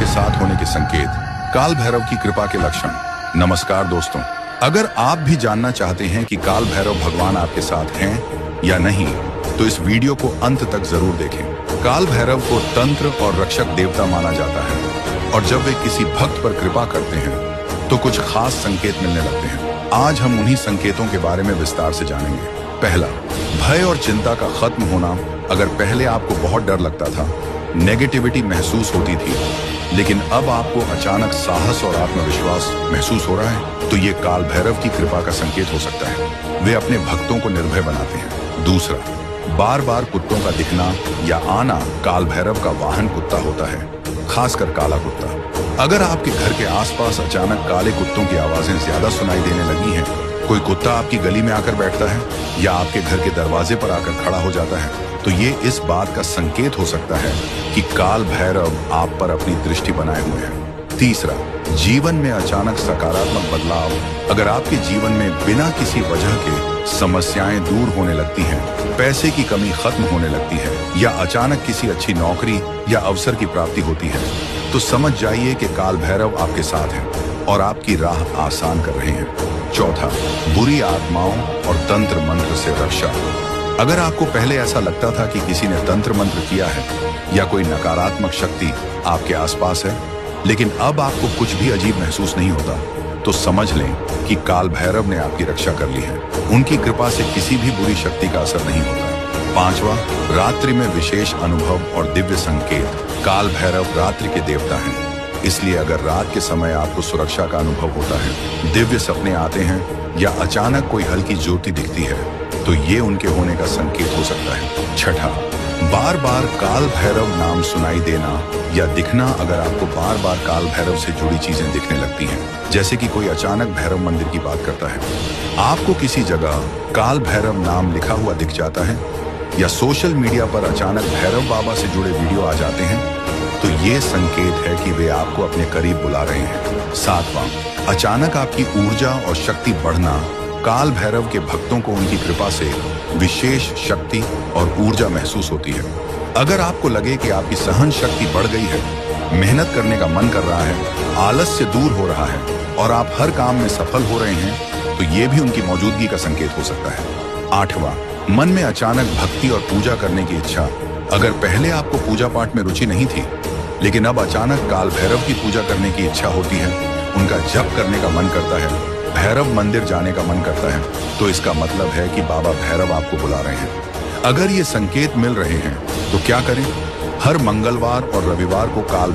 आपके साथ होने के संकेत, काल भैरव की कृपा के लक्षण। नमस्कार दोस्तों, अगर आप भी जानना चाहते हैं कि काल भैरव भगवान आपके साथ हैं या नहीं, तो इस वीडियो को अंत तक जरूर देखें। काल भैरव को तंत्र और रक्षक देवता माना जाता है और जब वे किसी भक्त पर कृपा करते हैं तो कुछ खास संकेत मिलने लगते हैं। आज हम उन्हीं संकेतों के बारे में विस्तार से जानेंगे। पहला, भय और चिंता का खत्म होना। अगर पहले आपको बहुत डर लगता था, नेगेटिविटी महसूस होती थी, लेकिन अब आपको अचानक साहस और आत्मविश्वास महसूस हो रहा है, तो ये काल भैरव की कृपा का संकेत हो सकता है। वे अपने भक्तों को निर्भय बनाते हैं। दूसरा, बार बार कुत्तों का दिखना या आना। काल भैरव का वाहन कुत्ता होता है, खासकर काला कुत्ता। अगर आपके घर के आसपास अचानक काले कुत्तों की आवाजें ज्यादा सुनाई देने लगी हैं, कोई कुत्ता आपकी गली में आकर बैठता है या आपके घर के दरवाजे पर आकर खड़ा हो जाता है, तो ये इस बात का संकेत हो सकता है कि काल भैरव आप पर अपनी दृष्टि बनाए हुए हैं। तीसरा, जीवन में अचानक सकारात्मक बदलाव। अगर आपके जीवन में बिना किसी वजह के समस्याएं दूर होने लगती हैं, पैसे की कमी खत्म होने लगती है या अचानक किसी अच्छी नौकरी या अवसर की प्राप्ति होती है, तो समझ जाइए कि काल भैरव आपके साथ हैं और आपकी राह आसान कर रहे हैं। चौथा, बुरी आत्माओं और तंत्र मंत्र से रक्षा। अगर आपको पहले ऐसा लगता था कि किसी ने तंत्र मंत्र किया है या कोई नकारात्मक शक्ति आपके आसपास है, लेकिन अब आपको कुछ भी अजीब महसूस नहीं होता, तो समझ लें कि काल भैरव ने आपकी रक्षा कर ली है। उनकी कृपा से किसी भी बुरी शक्ति का असर नहीं होता। पांचवा, रात्रि में विशेष अनुभव और दिव्य संकेत। काल भैरव रात्रि के देवता हैं, इसलिए अगर रात के समय आपको सुरक्षा का अनुभव होता है, दिव्य सपने आते हैं या अचानक कोई हल्की ज्योति दिखती है, तो ये उनके होने का संकेत हो सकता है। छठा, बार बार काल भैरव नाम सुनाई देना या दिखना। अगर आपको बार बार काल भैरव से जुड़ी चीजें दिखने लगती हैं, जैसे कि कोई अचानक भैरव मंदिर की बात करता है, आपको किसी जगह काल भैरव नाम लिखा हुआ दिख जाता है या सोशल मीडिया पर अचानक भैरव बाबा से जुड़े वीडियो आ जाते हैं, तो ये संकेत है कि वे आपको अपने करीब बुला रहे हैं। सातवां, अचानक आपकी ऊर्जा और शक्ति बढ़ना। काल भैरव के भक्तों को उनकी कृपा से विशेष शक्ति और ऊर्जा महसूस होती है। अगर आपको लगे कि आपकी सहन शक्ति बढ़ गई है, मेहनत करने का मन कर रहा है, आलस्य दूर हो रहा है और आप हर काम में सफल हो रहे हैं, तो ये भी उनकी मौजूदगी का संकेत हो सकता है। आठवां, मन में अचानक भक्ति और पूजा करने की इच्छा। अगर पहले आपको पूजा पाठ में रुचि नहीं थी, लेकिन अब अचानक काल भैरव की पूजा करने की इच्छा होती है, उनका जप करने का मन करता है, भैरव मंदिर जाने का मन करता है, तो इसका मतलब है कि बाबा भैरव आपको बुला रहे हैं। अगर ये संकेत मिल रहे हैं, तो क्या करें? हर मंगलवार और रविवार को काल